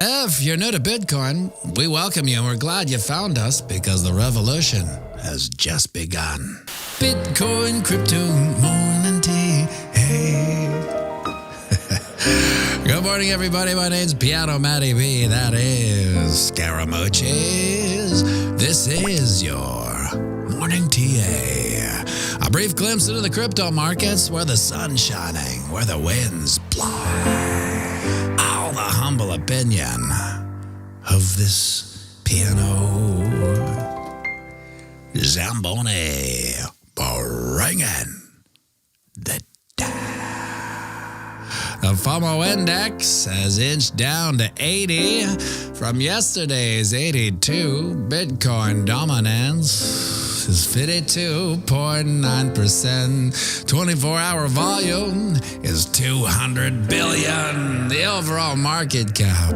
If you're new to Bitcoin, we welcome you and we're glad you found us because the revolution has just begun. Bitcoin, crypto, morning tea, hey. Good morning, everybody. My name's pianomattyb. That is Scaramucci's. This is your morning TA. A brief glimpse into the crypto markets where the sun's shining, where the winds blow. All the humble opinion of this piano Zamboni bringing the The FOMO index has inched down to 80 from yesterday's 82. Bitcoin dominance is 52.9%. 24-hour volume is 200 billion. The overall market cap,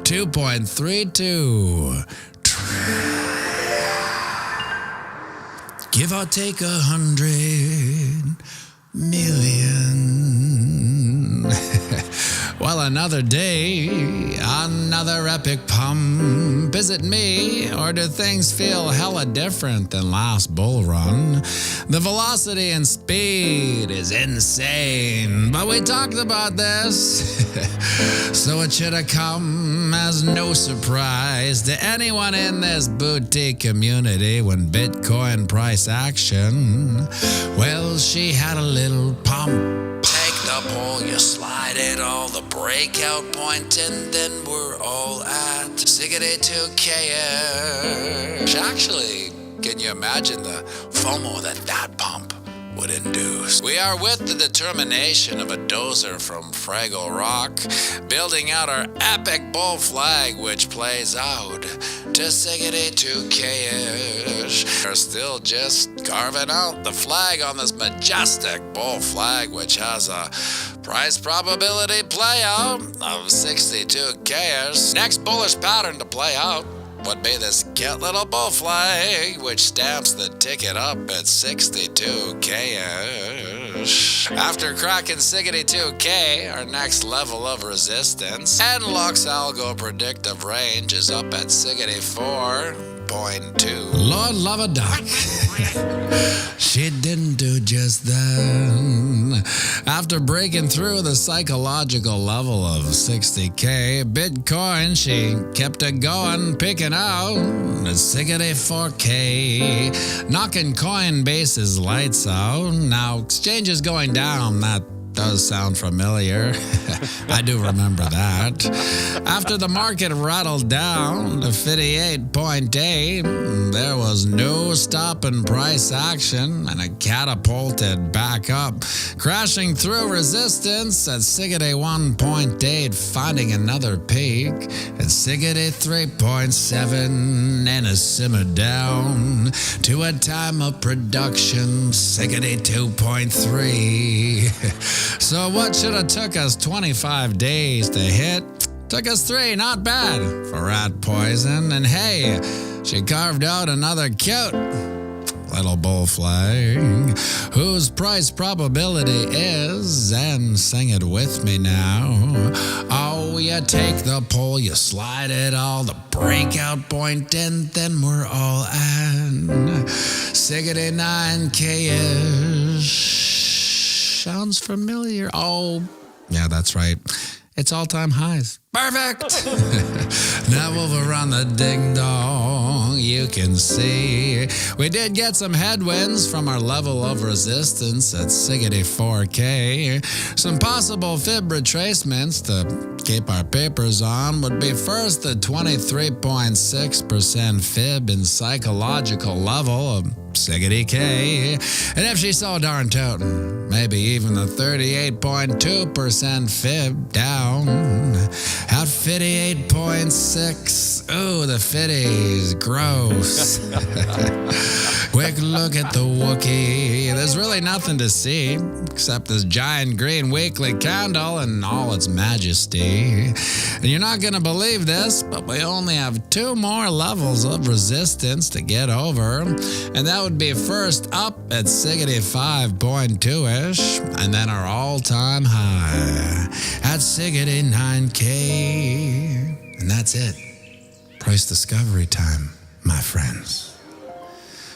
2.32 trillion. Give or take 100 million. Well, another day, another epic pump. Is it me, or do things feel hella different than last bull run? The velocity and speed is insane, but we talked about this, so it should have come as no surprise to anyone in this boutique community when Bitcoin price action, well, she had a little pump. Take the pull, you slide it all the breakout point, and then we're all at 2K-ish. Actually, can you imagine the FOMO that pump would induce? We are with the determination of a dozer from Fraggle Rock, building out our epic bull flag, which plays out to 2K-ish. We're still just carving out the flag on this majestic bull flag, which has a price probability play out of 62K-ish. Next bullish pattern to play out would be this cute little bull flag, which stamps the ticket up at 62K-ish. After cracking 62K, our next level of resistance, and Lux's algo predictive range is up at 64.2. Lord love a duck. She didn't do just that. After breaking through the psychological level of 60K, Bitcoin, she kept it going, picking out at 64K, knocking Coinbase's lights out. Now, exchange is going down. That does sound familiar. I do remember that. After the market rattled down to 58.8, there was no stopping price action, and it catapulted back up, crashing through resistance at 61.8, finding another peak at 63.7, and it simmered down to a time of production 62.3. So what should have took us 25 days to hit took us 3, not bad for rat poison. And hey, she carved out another cute little bull flag, whose price probability is, and sing it with me now, oh, you take the pull, you slide it all, the breakout point, and then we're all at 69K-ish. Sounds familiar. Oh, yeah, that's right. It's all-time highs. Perfect. Now over on the ding-dong, you can see we did get some headwinds from our level of resistance at 64K. Some possible fib retracements to keep our papers on would be first the 23.6% fib in psychological level of 60K. And if she's so darn totin', maybe even the 38.2% fib down at 58.6. Ooh, the fitties, gross. Quick look at the Wookiee. There's really nothing to see except this giant green weekly candle in all its majesty. And you're not going to believe this, but we only have 2 more levels of resistance to get over. And that would be first up at 65.2-ish, and then our all-time high at 69K. And that's it. Price discovery time, my friends.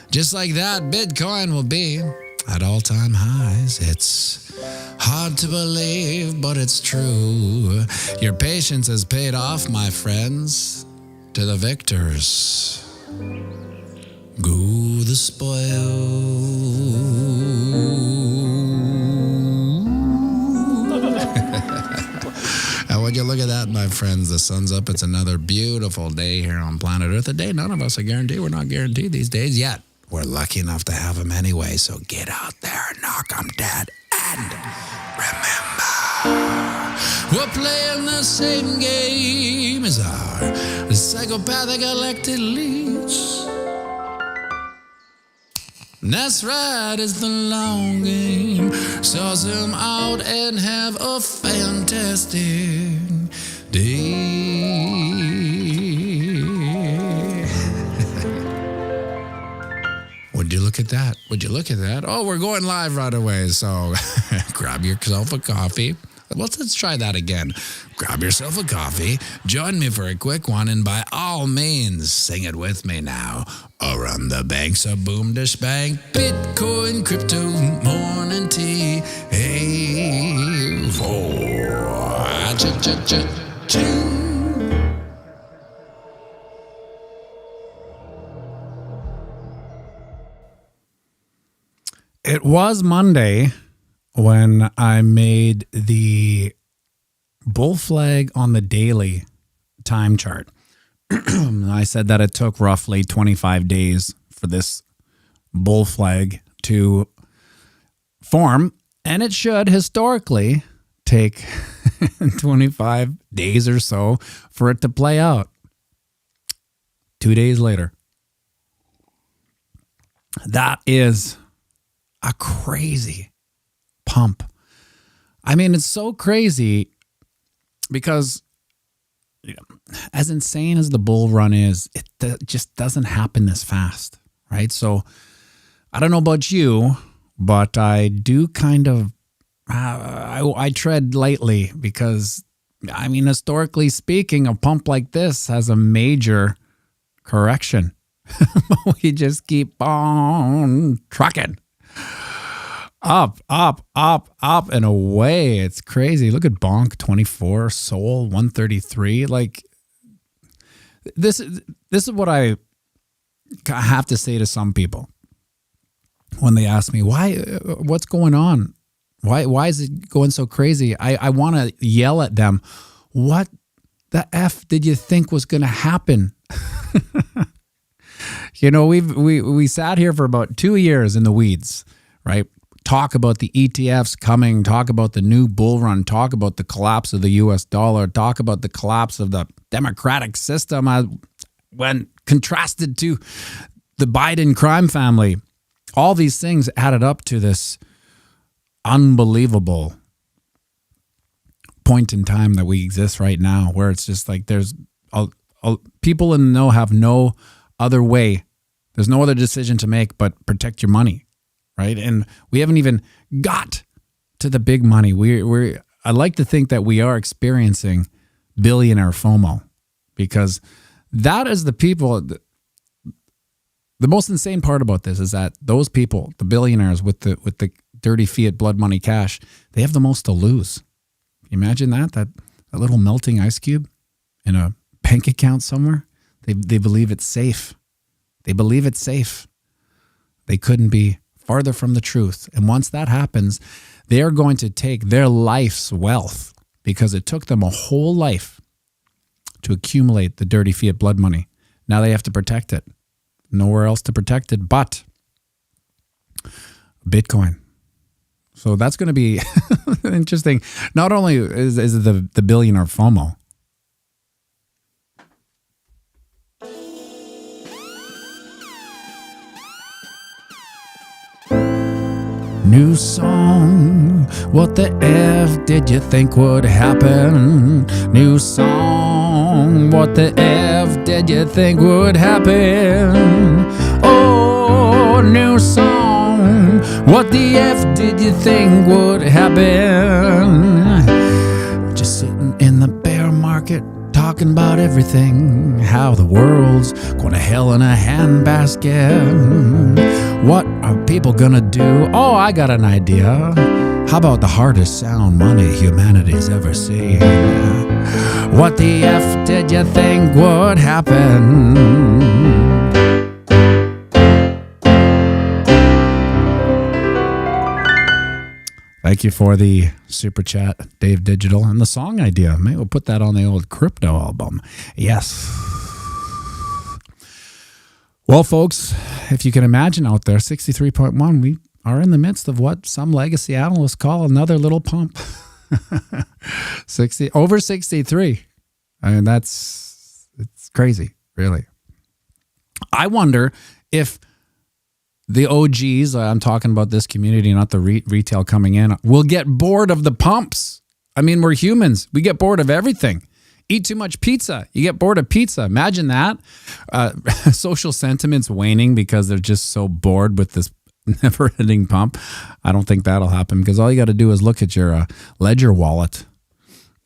Just like that, Bitcoin will be at all-time highs. It's hard to believe, but it's true. Your patience has paid off, my friends. To the victors go the spoil. And when you look at that, my friends, the sun's up. It's another beautiful day here on planet Earth. A day none of us are guaranteed. We're not guaranteed these days yet. We're lucky enough to have them anyway. So get out there and knock them dead. And remember, we're playing the same game as our psychopathic elected leads. That's right, it's the long game. So zoom out and have a fantastic day. Would you look at that? Would you look at that? Oh, we're going live right away. So grab yourself a coffee. Let's try that again. Grab yourself a coffee, join me for a quick one, and by all means, sing it with me now. Around the banks of Boom Dish Bank, Bitcoin, crypto, morning tea. Hey, ching. It was Monday when I made the bull flag on the daily time chart. I said that it took roughly 25 days for this bull flag to form, and it should historically take 25 days or so for it to play out. 2 days later. That is a crazy pump. I mean, it's so crazy because as insane as the bull run is, it just doesn't happen this fast, right? So I don't know about you, but I do kind of, I tread lightly because, I mean, historically speaking, a pump like this has a major correction. We just keep on trucking. Up, and away. It's crazy. Look at Bonk 24, Soul 133. Like this is what I have to say to some people when they ask me what's going on? Why is it going so crazy? I want to yell at them. What the F did you think was going to happen? You know, we sat here for about 2 years in the weeds, right? Talk about the ETFs coming, talk about the new bull run, talk about the collapse of the US dollar, talk about the collapse of the democratic system when contrasted to the Biden crime family. All these things added up to this unbelievable point in time that we exist right now, where it's just like there's people in the know have no other way. There's no other decision to make but protect your money. Right. And we haven't even got to the big money. I like to think that we are experiencing billionaire FOMO, because that is the people. The most insane part about this is that those people, the billionaires with the dirty fiat blood money cash, they have the most to lose. Imagine that little melting ice cube in a bank account somewhere. They believe it's safe. They believe it's safe. They couldn't be farther from the truth. And once that happens, they are going to take their life's wealth, because it took them a whole life to accumulate the dirty fiat blood money. Now they have to protect it. Nowhere else to protect it but Bitcoin. So that's going to be interesting. Not only is the billionaire FOMO, new song, what the F did you think would happen? New song, what the F did you think would happen? Oh, new song, what the F did you think would happen? Just sitting in the bear market, talking about everything, how the world's going to hell in a handbasket. What are people gonna do? Oh, I got an idea. How about the hardest sound money humanity's ever seen? What the F did you think would happen? Thank you for the super chat, Dave Digital, and the song idea. Maybe we'll put that on the old crypto album. Yes. Well, folks, if you can imagine out there, 63.1, we are in the midst of what some legacy analysts call another little pump. 60 over 63. I mean, it's crazy, really. I wonder if the OGs, I'm talking about this community, not the retail coming in, will get bored of the pumps. I mean, we're humans. We get bored of everything. Eat too much pizza. You get bored of pizza. Imagine that. Social sentiment's waning because they're just so bored with this never-ending pump. I don't think that'll happen because all you got to do is look at your Ledger wallet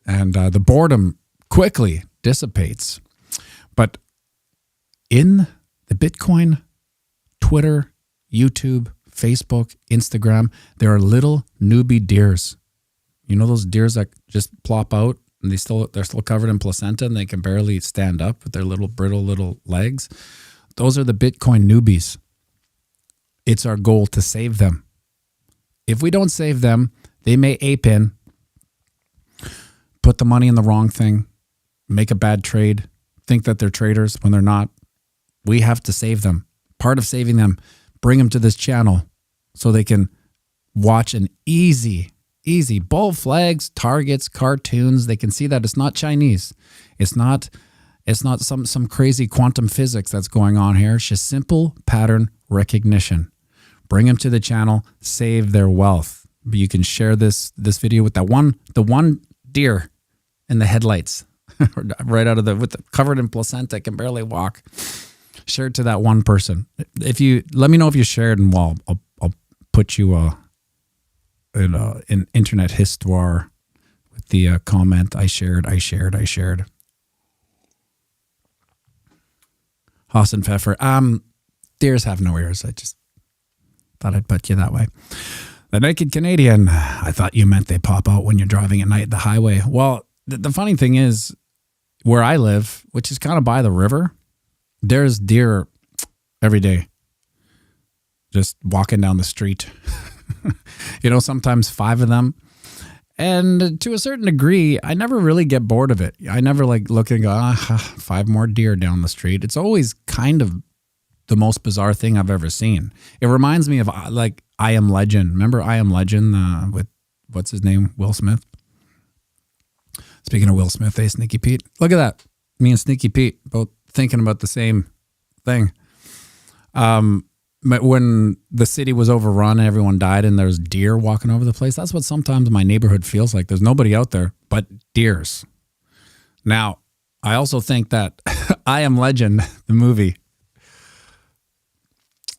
and the boredom quickly dissipates. But in the Bitcoin, Twitter, YouTube, Facebook, Instagram, there are little newbie deers. You know those deers that just plop out and they're still covered in placenta and they can barely stand up with their little brittle little legs? Those are the Bitcoin newbies. It's our goal to save them. If we don't save them, they may ape in, put the money in the wrong thing, make a bad trade, think that they're traders when they're not. We have to save them. Part of saving them, bring them to this channel so they can watch an easy bull flags, targets, cartoons. They can see that it's not Chinese. It's not some crazy quantum physics that's going on here. It's just simple pattern recognition. Bring them to the channel, save their wealth. You can share this video with the one deer in the headlights, right out of covered in placenta, can barely walk. Share it to that one person. If you let me know if you shared, and I'll put you in internet histoire with the comment. I shared. Haas and Pfeffer. Deers have no ears. I just thought I'd put you that way. The Naked Canadian. I thought you meant they pop out when you're driving at night at the highway. Well, the funny thing is, where I live, which is kind of by the river, there's deer every day just walking down the street. Sometimes 5 of them. And to a certain degree, I never really get bored of it. I never look and go, 5 more deer down the street. It's always kind of the most bizarre thing I've ever seen. It reminds me of I Am Legend. Remember I Am Legend with, what's his name? Will Smith. Speaking of Will Smith, Sneaky Pete. Look at that. Me and Sneaky Pete both thinking about the same thing. But when the city was overrun and everyone died and there's deer walking over the place, that's what sometimes my neighborhood feels like. There's nobody out there but deers. Now, I also think that I Am Legend, the movie,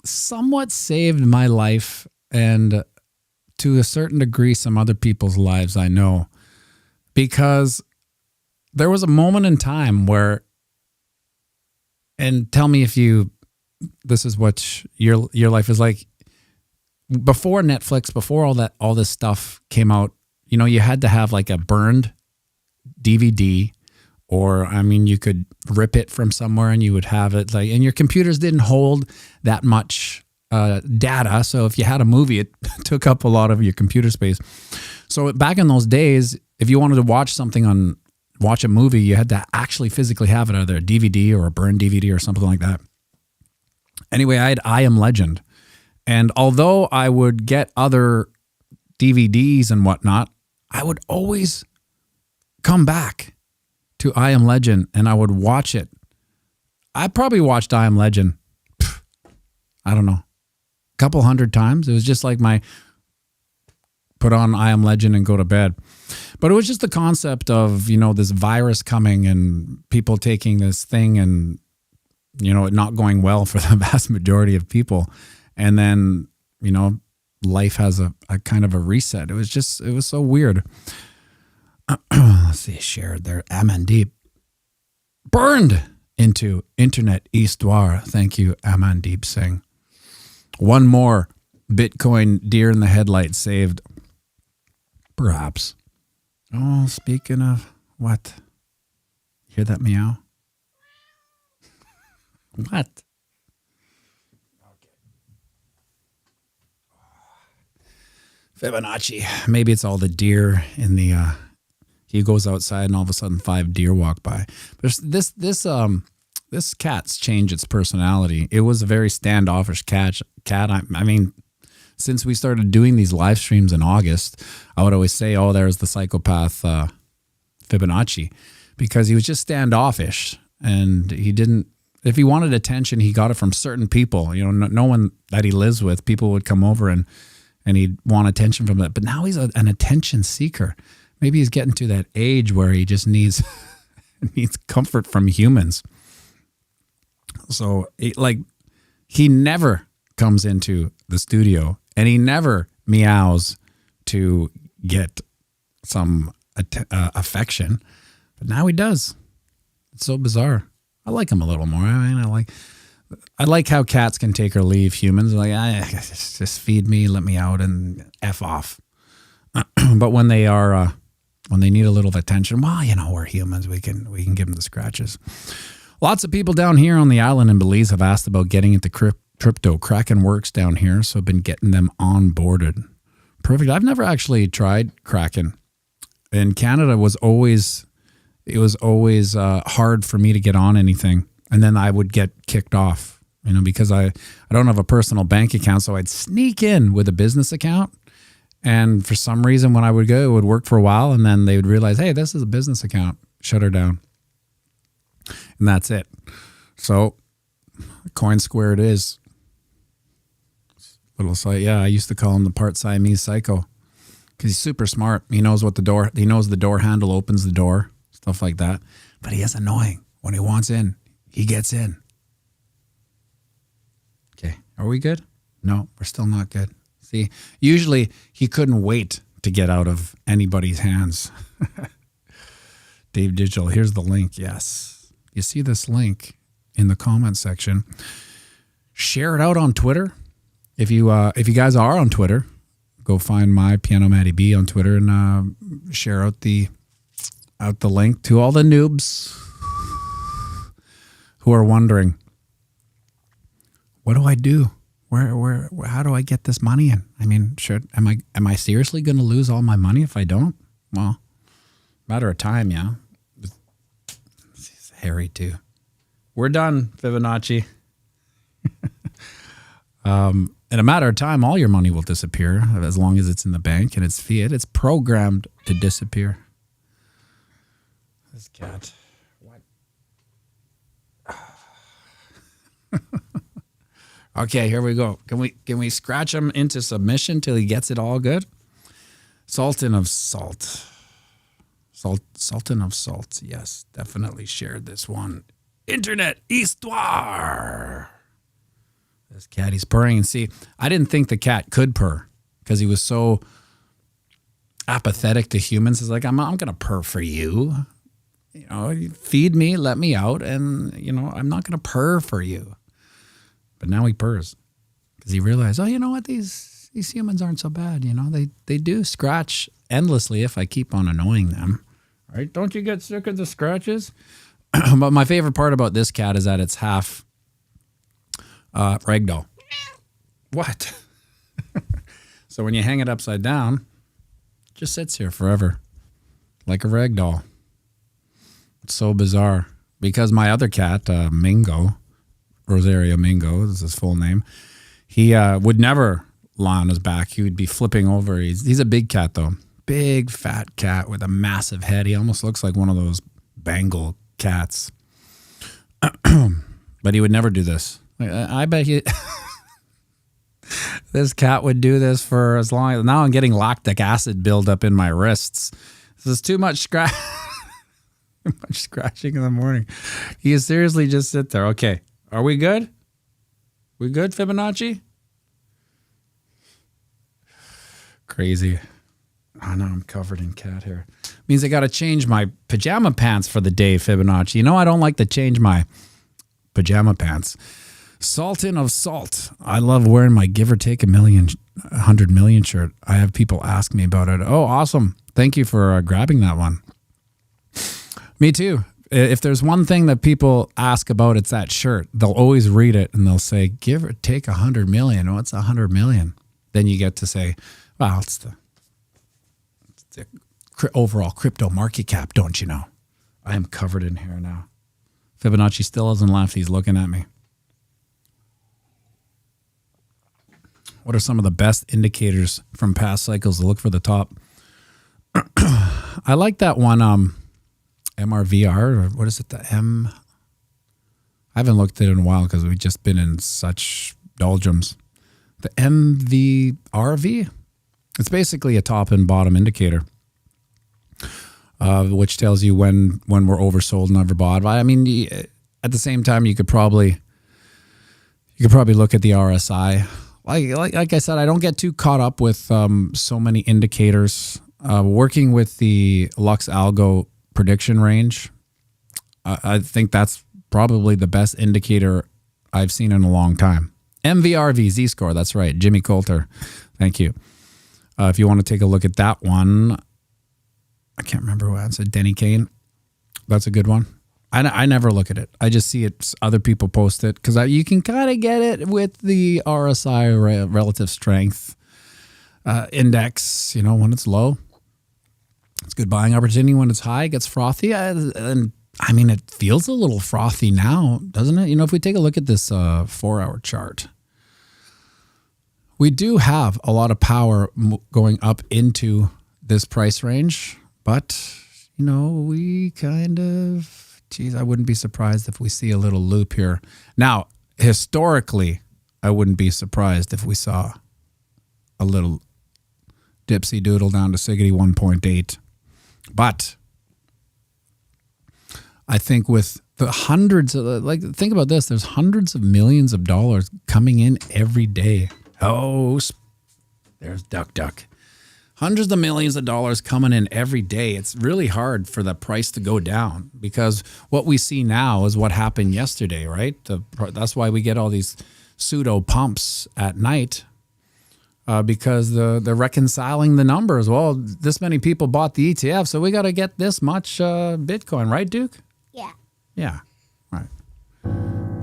somewhat saved my life and to a certain degree some other people's lives, I know. Because there was a moment in time where, and tell me if this is what your life is like. Before Netflix, before all this stuff came out, you had to have a burned DVD, or you could rip it from somewhere and you would have it and your computers didn't hold that much data. So if you had a movie, it took up a lot of your computer space. So back in those days, if you wanted to watch a movie, you had to actually physically have it, either a DVD or a burned DVD or something like that. Anyway, I had I Am Legend. And although I would get other DVDs and whatnot, I would always come back to I Am Legend and I would watch it. I probably watched I Am Legend, I don't know, a couple hundred times. It was just like my put on I Am Legend and go to bed. But it was just the concept of, this virus coming and people taking this thing and, it not going well for the vast majority of people. And then, life has a kind of a reset. It was so weird. Let's see, shared there. Amandeep. burned into internet histoire. Thank you, Amandeep Singh. One more Bitcoin deer in the headlights saved. Perhaps. Oh, speaking of what? Hear that meow? What? Fibonacci. Maybe it's all the deer in the he goes outside and all of a sudden 5 deer walk by. But this cat's changed its personality. It was a very standoffish cat. I mean, since we started doing these live streams in August, I would always say, "Oh, there's the psychopath Fibonacci," because he was just standoffish and he didn't. If he wanted attention, he got it from certain people. You know, no one that he lives with. People would come over and he'd want attention from that. But now he's an attention seeker. Maybe he's getting to that age where he just needs comfort from humans. So, he never comes into the studio and he never meows to get some affection. But now he does. It's so bizarre. I like him a little more. I mean, I like how cats can take or leave humans. Like, just feed me, let me out, and F off. But when they are, when they need a little attention, well, you know, we're humans. We can give them the scratches. Lots of people down here on the island in Belize have asked about getting into crypto. Kraken works down here, so I've been getting them onboarded. Perfect. I've never actually tried Kraken. In Canada, it was always hard for me to get on anything. And then I would get kicked off, you know, because I don't have a personal bank account. So I'd sneak in with a business account. And for some reason, when I would go, it would work for a while. And then they would realize, hey, this is a business account. Shut her down. And that's it. So Coin Square it is. Little site. Yeah, I used to call him the part Siamese psycho because he's super smart. He knows the door handle opens the door, stuff like that. But he is annoying. When he wants in, he gets in. Okay. Are we good? No, we're still not good. See, usually he couldn't wait to get out of anybody's hands. Dave Digital, here's the link. Yes. You see this link in the comment section. Share it out on Twitter. If you guys are on Twitter, go find my pianomattyb on Twitter and share out the link to all the noobs who are wondering, what do I do? Where how do I get this money in? I mean, am I seriously going to lose all my money if I don't? Well, matter of time, yeah. It's hairy too. We're done, Fibonacci. In a matter of time, all your money will disappear as long as it's in the bank and it's fiat. It's programmed to disappear. This cat. What? Okay, here we go. Can we scratch him into submission till he gets it all good? Sultan of Salt. Sultan of Salt. Yes, definitely shared this one. Internet histoire. This cat, he's purring. And see, I didn't think the cat could purr because he was so apathetic to humans. He's like, I'm going to purr for you. You know, feed me, let me out, and, you know, I'm not going to purr for you. But now he purrs because he realized, oh, you know what? These humans aren't so bad. You know, they do scratch endlessly if I keep on annoying them. Right? Don't you get sick of the scratches? But my favorite part about this cat is that it's half ragdoll. What? So when you hang it upside down, it just sits here forever like a ragdoll. It's so bizarre because my other cat, Mingo, Rosario Mingo is his full name. He would never lie on his back. He would be flipping over. He's a big cat though. Big fat cat with a massive head. He almost looks like one of those Bengal cats. But he would never do this. I bet this cat would do this for as long as... Now I'm getting lactic acid buildup in my wrists. This is too much too much scratching in the morning. He seriously just sit there. Okay. Are we good? We good, Fibonacci? Crazy. Oh, no, I'm covered in cat hair. Means I got to change my pajama pants for the day, Fibonacci. You know, I don't like to change my pajama pants. Sultan of Salt. I love wearing my Give or Take 100 million shirt. I have people ask me about it. Oh, awesome. Thank you for grabbing that one. Me too. If there's one thing that people ask about, it's that shirt. They'll always read it and they'll say, give or take 100 million. What's 100 million? Then you get to say, well, it's the overall crypto market cap, don't you know? I am covered in hair now. Fibonacci still hasn't left. He's looking at me. What are some of the best indicators from past cycles to look for the top? I like that one, MRVR, or what is it? I haven't looked at it in a while because we've just been in such doldrums. The MVRV, it's basically a top and bottom indicator, which tells you when we're oversold and overbought. I mean, at the same time, you could probably look at the RSI. Like I said, I don't get too caught up with so many indicators. Working with the Lux Algo prediction range, I think that's probably the best indicator I've seen in a long time. MVRV Z-score, that's right. Jimmy Coulter, thank you. If you want to take a look at that one, I can't remember who answered. Denny Kane, that's a good one. I never look at it. I just see it. Other people post it because you can kind of get it with the RSI relative strength index. You know, when it's low, it's good buying opportunity. When it's high, it gets frothy. And I mean, it feels a little frothy now, doesn't it? You know, if we take a look at this 4-hour chart, we do have a lot of power going up into this price range, but you know, we kind of. Geez, I wouldn't be surprised if we see a little loop here. Now, historically, I wouldn't be surprised if we saw a little dipsy doodle down to Siggity 1.8. But I think with the hundreds of, think about this, there's hundreds of millions of dollars coming in every day. Oh, there's Duck. Hundreds of millions of dollars coming in every day. It's really hard for the price to go down because what we see now is what happened yesterday, right? That's why we get all these pseudo pumps at night because they're reconciling the numbers. Well, this many people bought the ETF, so we got to get this much Bitcoin, right, Duke? Yeah. Yeah. Right.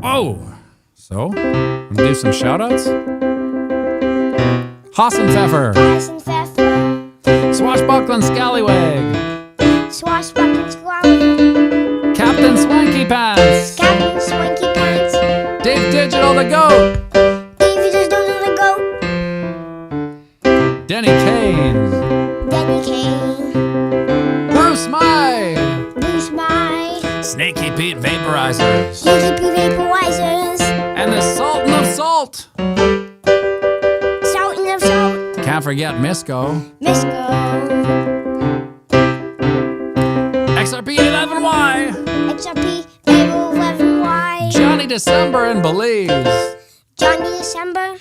Oh, so I'm gonna do some shout outs. Hassenpfeffer. Swashbuckling Scallywag. Swashbuckling Scallywag. Captain Swanky Pants. Captain Swanky Pants. Dave Digital the Goat. Dave Digital the Goat. Denny Kane. Denny Kane. Bruce Mai. Bruce Mai. Snaky Pete Vaporizers. Snaky Pete Vaporizers. And the Sultan of Salt. Sultan of Salt. Can't forget Misco. XRP 11Y. XRP 11Y. Johnny December in Belize. Johnny December.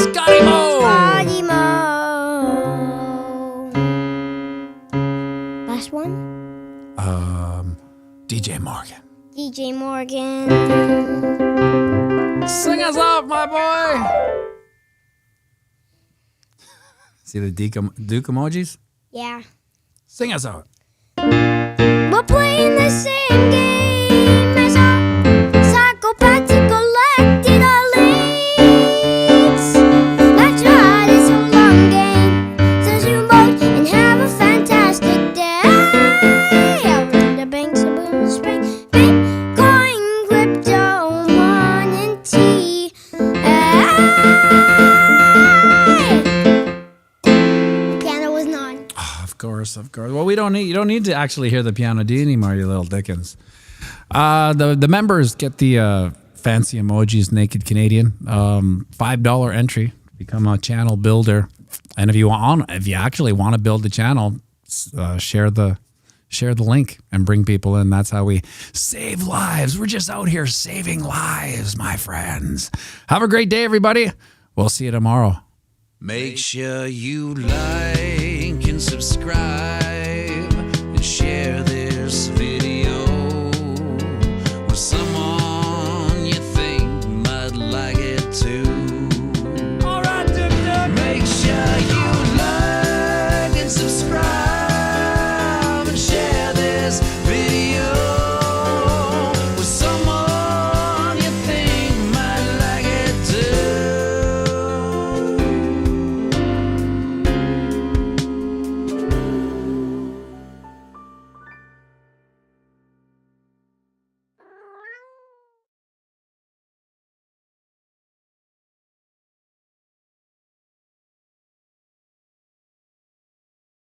Scotty Mo. Scotty Mo. Last one? DJ Morgan. DJ Morgan. Sing us off, my boy. See the Duke emojis? Yeah. Sing us out. We're playing the same game as our psychopaths who collected our leads. That's right, it's a long game. So zoom out and have a fantastic day. Out in the banks of Boom Spring, Bitcoin, crypto, money, piano was not. Of course. Well, you don't need to actually hear the piano D anymore, you little dickens. The members get the fancy emojis, Naked Canadian. $5 entry, become a channel builder. And if you actually want to build the channel, share the link and bring people in. That's how we save lives. We're just out here saving lives, my friends. Have a great day, everybody. We'll see you tomorrow. Make sure you like and subscribe.